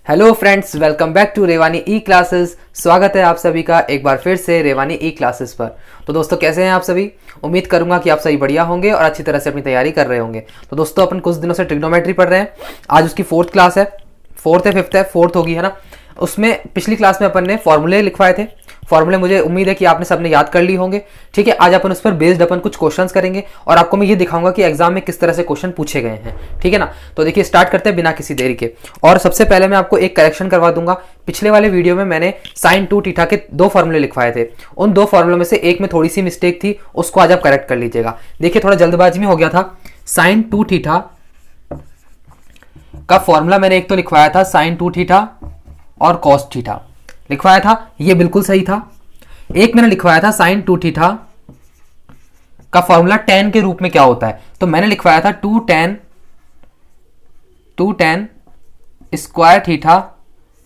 Hello friends, welcome back to Revani e classes. स्वागत है आप सभी का एक बार फिर से रेवानी ई क्लासेस पर। तो दोस्तों कैसे हैं आप सभी? उम्मीद करूंगा कि आप सभी बढ़िया होंगे और अच्छी तरह से अपनी तैयारी कर रहे होंगे। तो दोस्तों अपन कुछ दिनों से ट्रिग्नोमेट्री पढ़ रहे हैं। आज उसकी फोर्थ क्लास है, फोर्थ है फिफ्थ है, फोर्थ होगी है ना। उसमें पिछली क्लास में अपन ने फॉर्मूले लिखवाए थे। फॉर्मूले मुझे उम्मीद है कि आपने सबने याद कर ली होंगे। ठीक है, आज अपन उस पर बेस्ड अपन कुछ क्वेश्चंस करेंगे और आपको मैं ये दिखाऊंगा कि एग्जाम में किस तरह से क्वेश्चन पूछे गए हैं। ठीक है ना, तो देखिए स्टार्ट करते हैं बिना किसी देरी के। और सबसे पहले मैं आपको एक करेक्शन करवा दूंगा। पिछले वाले वीडियो में मैंने साइन 2 थीटा के दो फॉर्मूले लिखवाए थे। उन दो फॉर्मूलों में से एक में थोड़ी सी मिस्टेक थी, उसको आज आप करेक्ट कर लीजिएगा। देखिए थोड़ा जल्दबाजी में हो गया था। साइन 2 थीटा का फॉर्मूला मैंने एक तो लिखवाया था साइन 2 थीटा और कॉस थीटा लिखवाया था, ये बिल्कुल सही था। एक मैंने लिखवाया था साइन 2 थीटा का फॉर्मूला tan के रूप में क्या होता है, तो मैंने लिखवाया था 2 tan square theta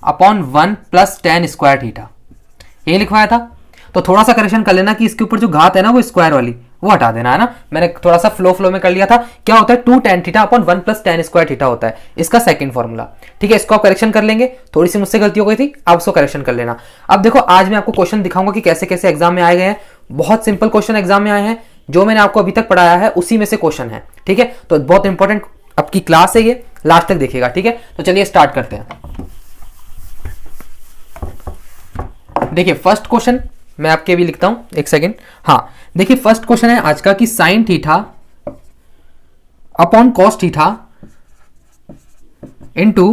upon 1 plus tan square theta, ये लिखवाया था। तो थोड़ा सा करेक्शन कर लेना कि इसके ऊपर जो घात है ना वो स्क्वायर वाली वो हटा देना है ना। मैंने थोड़ा सा फ्लो में कर लिया था। क्या होता है 2 tan theta upon 1 plus tan square theta होता है, इसका सेकंड फॉर्मूला। ठीक है, इसको आप करेक्शन कर लेंगे। थोड़ी सी मुझसे गलती हो गई थी, आप उसको करेक्शन कर लेना। अब देखो आज मैं आपको क्वेश्चन दिखाऊंगा कि कैसे कैसे एग्जाम में आए गए हैं। बहुत सिंपल क्वेश्चन एग्जाम में आए हैं, जो मैंने आपको अभी तक पढ़ाया है उसी में से क्वेश्चन है। ठीक है, तो बहुत इंपॉर्टेंट आपकी क्लास है ये, लास्ट तक देखिएगा। ठीक है, तो चलिए स्टार्ट करते हैं। देखिए फर्स्ट क्वेश्चन मैं आपके भी लिखता हूं, एक सेकेंड। हाँ देखिए फर्स्ट क्वेश्चन है आज का कि sine theta upon cos theta into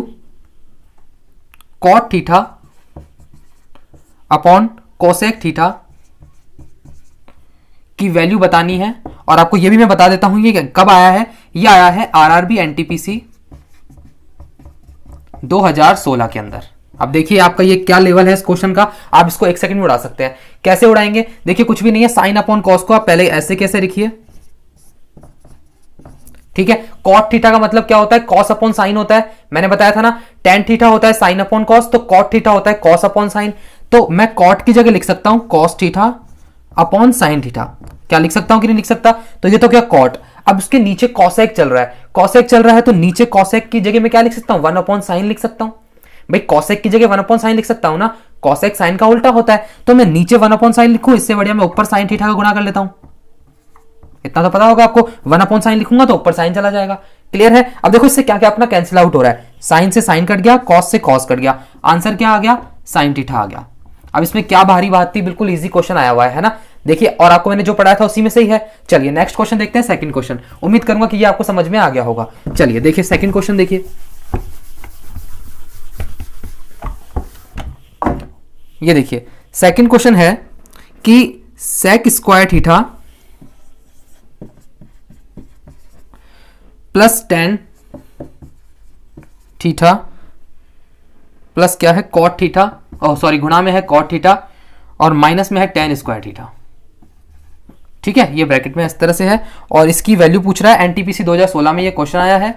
cot theta upon cosec theta की वैल्यू बतानी है। और आपको यह भी मैं बता देता हूं ये कब आया है। ये आया है आरआरबी एनटीपीसी 2016 के अंदर। अब देखिए आपका ये क्या लेवल है इस क्वेश्चन का, आप इसको एक सेकंड में उड़ा सकते हैं। कैसे उड़ाएंगे? देखिए कुछ भी नहीं है, साइन अपॉन कॉस को आप पहले ऐसे कैसे लिखिए। ठीक है, कॉट थीटा का मतलब क्या होता है, कॉस अपॉन साइन होता है। मैंने बताया था ना टेन थीटा होता है साइन अपॉन कॉस, तो कॉट थीटा होता है कॉस अपॉन साइन। तो मैं कॉट की जगह लिख सकता हूं cos theta upon sine theta. क्या लिख सकता हूं कि नहीं लिख सकता? तो ये तो क्या कॉट। अब उसके नीचे कॉसेक चल रहा है, कॉसेक चल रहा है तो नीचे कॉसेक की जगह मैं क्या लिख सकता हूं, 1 अपॉन साइन लिख सकता हूं। भाई कॉसेक की जगह 1 अपॉन साइन लिख सकता हूं ना, कॉसेक साइन का उल्टा होता है। तो मैं नीचे 1 अपॉन साइन लिखूं, इससे बढ़िया मैं ऊपर साइन थीटा का गुणा कर लेता हूं। इतना तो पता होगा आपको, 1 अपॉन साइन लिखूंगा तो ऊपर साइन चला जाएगा। क्लियर है? अब देखो इससे क्या क्या अपना कैंसिल आउट हो रहा है। साइन से साइन कट गया, कॉस से कॉस कट गया, आंसर क्या आ गया, साइन थीटा आ गया। अब इसमें क्या भारी बात थी, बिल्कुल इजी क्वेश्चन आया हुआ है ना। देखिए और आपको मैंने जो पढ़ाया था उसी में से ही है। चलिए नेक्स्ट क्वेश्चन देखते हैं, सेकंड क्वेश्चन। उम्मीद करूंगा कि ये आपको समझ में आ गया होगा। चलिए देखिए सेकंड क्वेश्चन देखिए। ये देखिए सेकंड क्वेश्चन है कि sec square theta plus tan theta plus क्या है कॉट थीटा, सॉरी गुणा में है कॉट थीटा और माइनस में है टेन स्क्वायर थीटा। ठीक है, ये ब्रैकेट में इस तरह से है और इसकी वैल्यू पूछ रहा है। एनटीपीसी 2016 में ये क्वेश्चन आया है,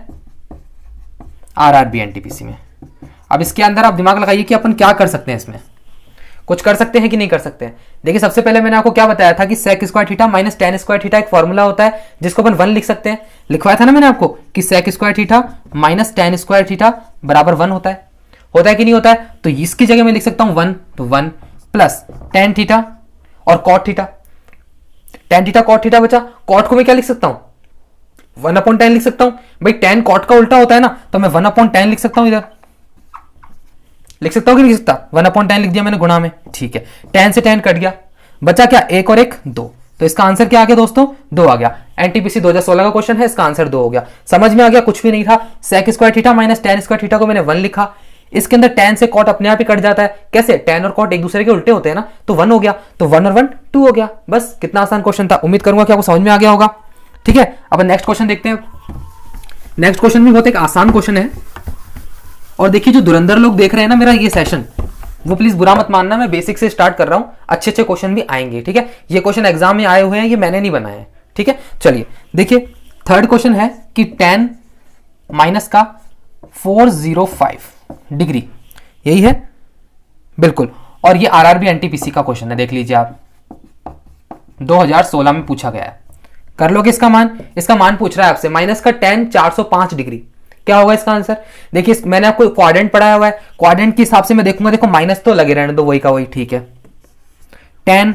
आरआरबी एनटीपीसी में। अब इसके अंदर आप दिमाग लगाइए कि अपन क्या कर सकते हैं, इसमें कुछ कर सकते हैं कि नहीं कर सकते हैं। देखिए सबसे पहले मैंने आपको क्या बताया था कि sec square theta minus tan square theta एक फॉर्मूला होता है जिसको अपन 1 लिख सकते हैं। लिखवाया था ना मैंने आपको कि sec square theta minus tan square theta बराबर 1 होता है कि नहीं होता है। तो इसकी जगह मैं लिख सकता हूं 1, तो 1 प्लस टेन थीटा और cot theta. Tan theta cot theta बचा, कॉट को मैं क्या लिख सकता हूं, 1 अपॉन टेन लिख सकता हूं। भाई टेन कॉट का उल्टा होता है ना, तो मैं 1 अपॉन टेन लिख सकता हूं। इधर लिख सकता हूं कि नहीं लिख सकता, 1 अपॉन टेन लिख दिया मैंने गुणा में। ठीक है, टेन से टेन कट गया, बचा क्या, 1 और 1 2। तो इसका आंसर क्या आ गया दोस्तों, 2 आ गया। एनटीपीसी 2016 का क्वेश्चन है, इसका आंसर 2 हो गया। समझ में आ गया, कुछ भी नहीं था। Sec square theta minus tan square theta को मैंने 1 लिखा, इसके अंदर टेन से कॉट अपने आप ही कट जाता है। कैसे, टेन और कॉट एक दूसरे के उल्टे होते हैं ना, तो 1 हो गया, तो 1 और 1 2 हो गया। बस कितना आसान क्वेश्चन था, उम्मीद करूंगा कि आपको समझ में आ गया होगा। ठीक है, अब नेक्स्ट क्वेश्चन देखते हैं। नेक्स्ट क्वेश्चन भी बहुत एक आसान क्वेश्चन है। और देखिए जो धुरंधर लोग देख रहे हैं ना मेरा ये सेशन, वो प्लीज बुरा मत मानना, मैं बेसिक से स्टार्ट कर रहा हूं, अच्छे अच्छे क्वेश्चन भी आएंगे। ठीक है, ये क्वेश्चन एग्जाम में आए हुए हैं, ये मैंने नहीं बनाए हैं। ठीक है, चलिए देखिए थर्ड क्वेश्चन है कि tan माइनस का 405 डिग्री, यही है बिल्कुल। और ये आरआरबी एनटीपीसी का क्वेश्चन है, देख लीजिए आप, 2016 में पूछा गया है। कर लोगे इसका मान? इसका मान पूछ रहा है आपसे, माइनस का tan 405 डिग्री। क्या होगा इसका आंसर? देखिए मैंने आपको क्वाड्रेंट पढ़ाया हुआ है, क्वाड्रेंट के हिसाब से मैं देखूंगा, देखो माइनस तो लगे रहने दो, वही का वही, ठीक है। 10,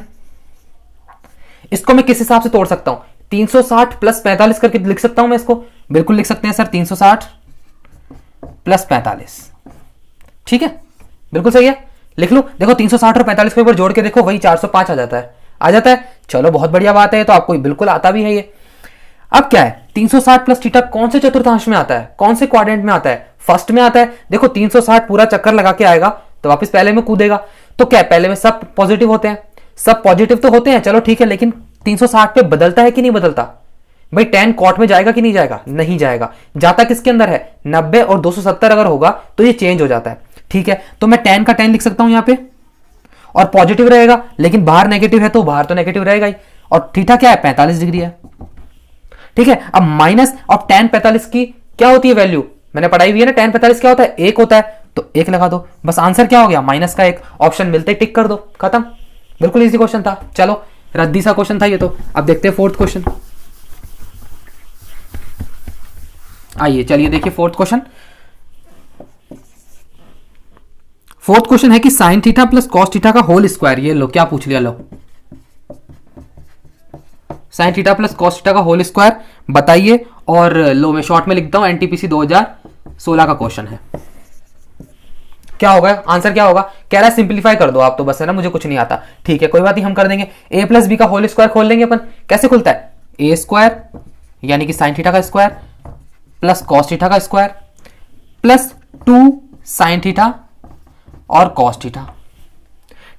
इसको मैं किस हिसाब से तोड़ सकता हूं? 360 प्लस 45 करके लिख सकता हूं मैं इसको, बिल्कुल लिख सकते हैं सर, 360 प्लस 45, ठीक है, बिल्कुल सही है, लिख लो। देखो 360 और 45 को एक बार जोड़ के देखो, वही 405 आ जाता है, आ जाता है, चलो बहुत बढ़िया बात है, तो आपको बिल्कुल आता भी है ये। अब क्या है, 360 प्लस थीटा कौन से चतुर्थांश में आता है, कौन से क्वाड्रेंट में आता है? फर्स्ट में आता है। देखो 360 पूरा चक्कर लगा के आएगा तो वापस पहले में कूदेगा, तो क्या पहले में सब पॉजिटिव होते हैं? सब पॉजिटिव तो होते हैं, चलो ठीक है, लेकिन 360 पे बदलता है कि नहीं बदलता? भाई 10 कॉट में जाएगा कि नहीं जाएगा? नहीं जाएगा। जाता किसके अंदर है? 90 और 270 अगर होगा तो ये चेंज हो जाता है, ठीक है। तो मैं 10 का 10 लिख सकता हूं यहां पे, और पॉजिटिव रहेगा, लेकिन बाहर नेगेटिव है तो बाहर तो नेगेटिव रहेगा ही, और थीटा क्या है? 45 डिग्री है, ठीक है। अब माइनस ऑफ tan 45 की क्या होती है वैल्यू? मैंने पढ़ाई हुई है ना, tan 45 क्या होता है? 1 होता है, तो 1 लगा दो, बस आंसर क्या हो गया? माइनस का 1। ऑप्शन मिलते टिक कर दो, खत्म, बिल्कुल इजी क्वेश्चन था। चलो रद्दी सा क्वेश्चन था ये तो। अब देखते हैं फोर्थ क्वेश्चन, आइए चलिए देखिए फोर्थ क्वेश्चन। फोर्थ क्वेश्चन है कि sine theta plus cos theta का होल स्क्वायर, ये लो क्या पूछ लिया, लो sine theta plus cos theta का होल स्क्वायर बताइए, और लो मैं शॉर्ट में लिखता हूं, एनटीपीसी 2016 का क्वेश्चन है। क्या होगा आंसर, क्या होगा? कह रहा है सिंप्लीफाई कर दो आप तो बस, है ना, मुझे कुछ नहीं आता, ठीक है कोई बात नहीं, हम कर देंगे। ए प्लस बी का होल स्क्वायर खोल लेंगे अपन, कैसे खुलता है? ए स्क्वायर यानी कि साइन थीटा का स्क्वायर प्लस कॉस थीटा का स्क्वायर प्लस 2 साइन थीटा और कॉस थीटा,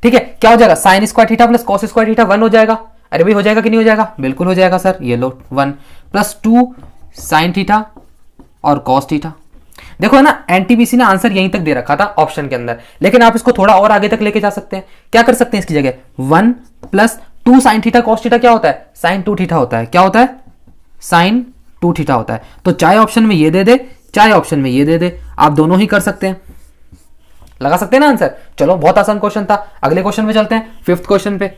ठीक है। क्या हो जाएगा? Sine square theta plus cos square theta 1 हो जाएगा। अरे भाई हो जाएगा कि नहीं हो जाएगा? बिल्कुल हो जाएगा सर, ये लो 1 प्लस 2 साइन थीटा और कॉस थीटा। देखो है ना, एनटीपीसी ने आंसर यहीं तक दे रखा था ऑप्शन के अंदर, लेकिन आप इसको थोड़ा और आगे तक लेके जा सकते हैं। क्या कर सकते हैं इसकी जगह? 1 plus 2 sine theta cos theta क्या होता है? साइन 2 थीटा होता है। क्या होता है? साइन 2 थीटा होता है। तो चाहे ऑप्शन में ये दे दे, चाहे ऑप्शन में ये दे दे, आप दोनों ही कर सकते हैं, लगा सकते हैं ना आंसर। चलो बहुत आसान क्वेश्चन था, अगले क्वेश्चन पे चलते हैं, फिफ्थ क्वेश्चन पे।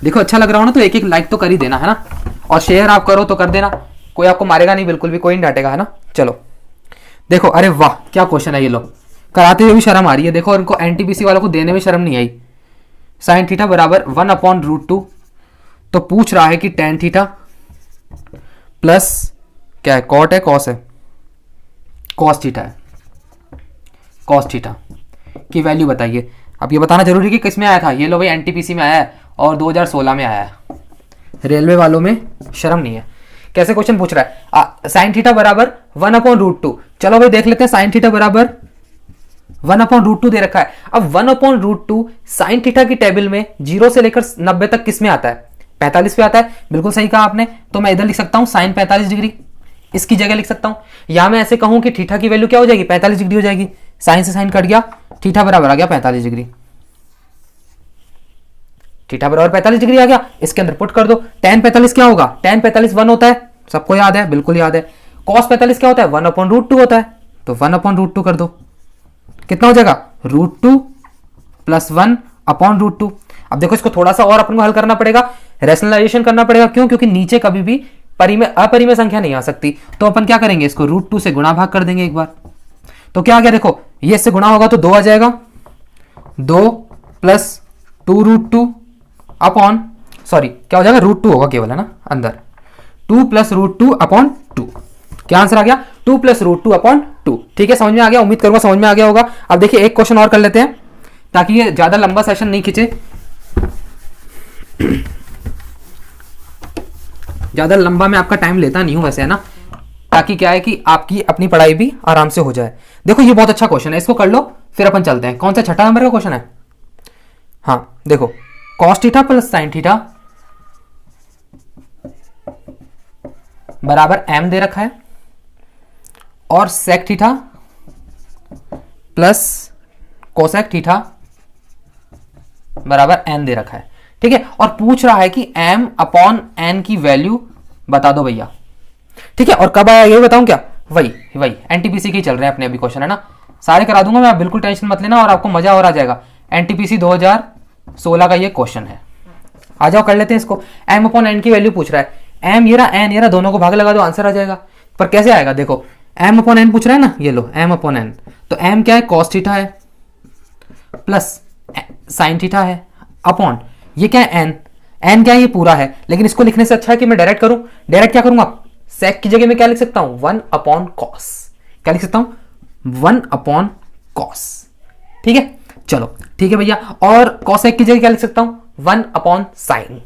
देखो अच्छा लग रहा हो ना तो एक एक लाइक तो कर ही देना, है ना, और शेयर आप करो तो कर देना, कोई आपको मारेगा नहीं, बिल्कुल भी कोई नहीं डांटेगा, है ना। चलो देखो, अरे वाह क्या क्वेश्चन है ये, लो कराते हुए भी शर्म आ रही है, देखो इनको एनटीपीसी वालों को देने में शर्म नहीं आई। साइन थीटा बराबर 1/√2, तो पूछ रहा है कि टेन थीटा प्लस क्या है? कॉट है, कॉस है, कॉस थीटा है, कॉस थीटा की वैल्यू बताइए। अब ये बताना जरूरी है कि किस में आया था, ये लो भाई एनटीपीसी में आया है और 2016 में आया है, रेलवे वालों में शर्म नहीं है। कैसे क्वेश्चन पूछ रहा है? साइन थीटा बराबर 1/√2, चलो भाई देख लेते हैं, साइन थीटा बराबर 1/√2 दे रखा है। अब 1/√2 साइन थीटा की टेबल में 0 से लेकर 90 तक किस में आता है? 45 पे आता है, बिल्कुल सही कहा आपने। तो मैं इधर लिख सकता हूं साइन 45 डिग्री, इसकी जगह लिख सकता हूं, या मैं ऐसे कहूं कि थीटा की वैल्यू क्या हो जाएगी? 45 डिग्री हो जाएगी, साइन से साइन कट गया, थीटा बराबर आ गया 45 डिग्री, थीटा बराबर 45 डिग्री आ गया, इसके अंदर पुट कर दो। tan 45 क्या होगा? tan 45 1 होता है, सबको याद है, बिल्कुल याद है। cos 45 क्या होता है? 1/√2 होता है, तो 1/√2 कर दो, कितना हो जाएगा? √2 प्लस 1/√2। अब देखो इसको थोड़ा सा और अपन को हल करना पड़ेगा, रैशनलाइजेशन करना पड़ेगा, क्यों? क्योंकि नीचे कभी भी परिमेय अपरिमेय संख्या नहीं आ सकती, तो अपन क्या करेंगे, इसको √2 से गुणा भाग कर देंगे एक बार। तो क्या आ गया? देखो ये इससे गुणा होगा तो 2 आ जाएगा, 2 प्लस 2√2 अपॉन, सॉरी क्या हो जाएगा? √2 होगा केवल, है ना, अंदर 2 प्लस √2/2। क्या आंसर आ गया? 2 प्लस √2/2। ठीक है, समझ में आ गया, उम्मीद करूंगा समझ में आ गया होगा। अब देखिए एक क्वेश्चन और कर लेते हैं ताकि ये ज्यादा लंबा सेशन नहीं खींचे, ज्यादा लंबा मैं आपका टाइम लेता नहीं हूं वैसे, है ना, ताकि क्या है कि आपकी अपनी पढ़ाई भी आराम से हो जाए। देखो ये बहुत अच्छा क्वेश्चन है, इसको कर लो फिर अपन चलते हैं। कौन सा? छठा नंबर का क्वेश्चन है। हाँ देखो, cos theta plus sine theta बराबर m दे रखा है, और sec theta plus cosec theta बराबर n दे रखा है, ठीक है। और पूछ रहा है कि m/n की वैल्यू बता दो भैया, ठीक है। और कब आया ये बताऊं क्या? वही एनटीपीसी के चल रहे हैं अपने अभी क्वेश्चन, है ना, सारे करा दूंगा मैं, आप बिल्कुल टेंशन मत लेना और आपको मजा और आ जाएगा। एनटीपीसी 2016 का ये क्वेश्चन है, आ जाओ कर लेते हैं इसको। m/n की वैल्यू पूछ रहा है, एम ये रहा, एन ये रहा, दोनों को भाग लगा दो, आंसर आ जाएगा। पर कैसे आएगा देखो, एम अपॉन एन पूछ रहा है ना, ये लो एम अपॉन एन, तो एम क्या है, कॉस थीटा है, प्लस साइन थीटा है, अपॉन ये क्या है, एन, एन क्या है, ये पूरा है। लेकिन इसको लिखने से अच्छा है कि मैं डायरेक्ट करूं। डायरेक्ट क्या करूंगा, सेक की जगह में क्या लिख सकता हूं, 1 अपॉन कॉस। क्या लिख सकता हूं, 1 अपॉन कॉस। ठीक है, चलो ठीक है भैया। और कॉसेक की जगह क्या लिख सकता हूं, 1 अपॉन साइन।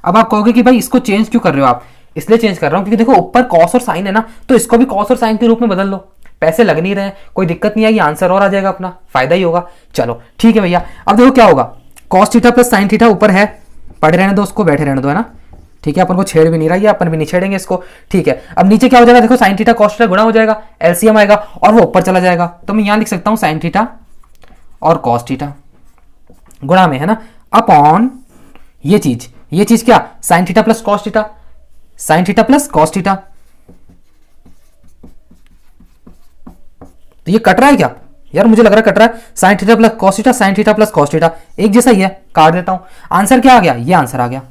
अब आप कहोगे कि भाई इसको चेंज क्यों कर रहे हो आप, इसलिए चेंज कर रहा हूं क्योंकि देखो ऊपर कॉस और साइन है ना, तो इसको भी कॉस और साइन के रूप में बदल लो, पैसे लग नहीं रहे हैं, कोई दिक्कत नहीं आएगी, आंसर और आ जाएगा, अपना फायदा ही होगा। चलो ठीक है भैया। अब देखो क्या होगा, cos theta plus sine theta ऊपर है, पढ़े रहने दो उसको, बैठे रहने दो, है ना। ठीक है, अपन को छेड़ भी नहीं रहा है, अपन भी नहीं छेड़ेंगे इसको। ठीक है, अब नीचे क्या हो जाएगा, देखो साइन थीटा कॉस थीटा गुणा हो जाएगा, एलसीएम आएगा और वो ऊपर चला जाएगा, तो मैं यहां लिख सकता हूं साइन थीटा और कॉस थीटा गुणा में, है ना, अपॉन ये चीज क्या, sign theta plus cos theta, sign theta plus cos theta. तो ये कट रहा है क्या यार, मुझे लग रहा है कट रहा है, sign theta plus cos theta, sign theta plus cos theta एक जैसा ही है, काट देता हूं। आंसर क्या आ गया, ये आंसर आ गया,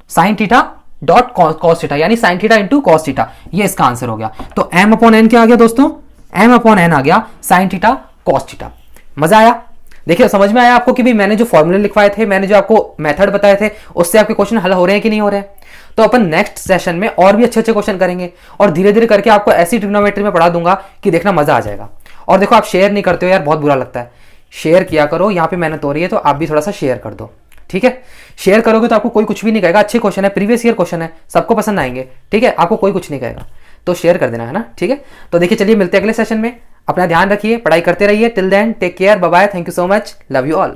sine theta dot cos theta, यानी sine theta into cos theta, ये इसका आंसर हो गया। तो एम अपॉन एन क्या आ गया दोस्तों, एम अपॉन एन आ गया साइन थीटा कॉस थीटा। मजा आया, देखिए समझ में आया आपको कि भाई मैंने जो फॉर्मूले लिखवाए थे, मैंने जो आपको मेथड बताए थे, उससे आपके क्वेश्चन हल हो रहे हैं कि नहीं हो रहे हैं। तो अपन नेक्स्ट सेशन में और भी अच्छे अच्छे क्वेश्चन करेंगे और धीरे धीरे करके आपको ऐसी ट्रिग्नोमेट्री में पढ़ा दूंगा कि देखना मजा आ जाएगा। और देखो आप शेयर नहीं करते हो यार, बहुत बुरा लगता है, शेयर किया करो, यहाँ पे मेहनत हो रही है तो आप भी थोड़ा सा शेयर कर दो। ठीक है, शेयर करोगे तो आपको कोई कुछ भी नहीं कहेगा, अच्छे क्वेश्चन है, प्रीवियस ईयर क्वेश्चन है, सबको पसंद आएंगे। ठीक है, आपको कोई कुछ नहीं कहेगा, तो शेयर कर देना, है ना। ठीक है, तो देखिए चलिए मिलते हैं अगले सेशन में, अपना ध्यान रखिए, पढ़ाई करते रहिए। Till then take care, bye bye, thank you so much, love you all.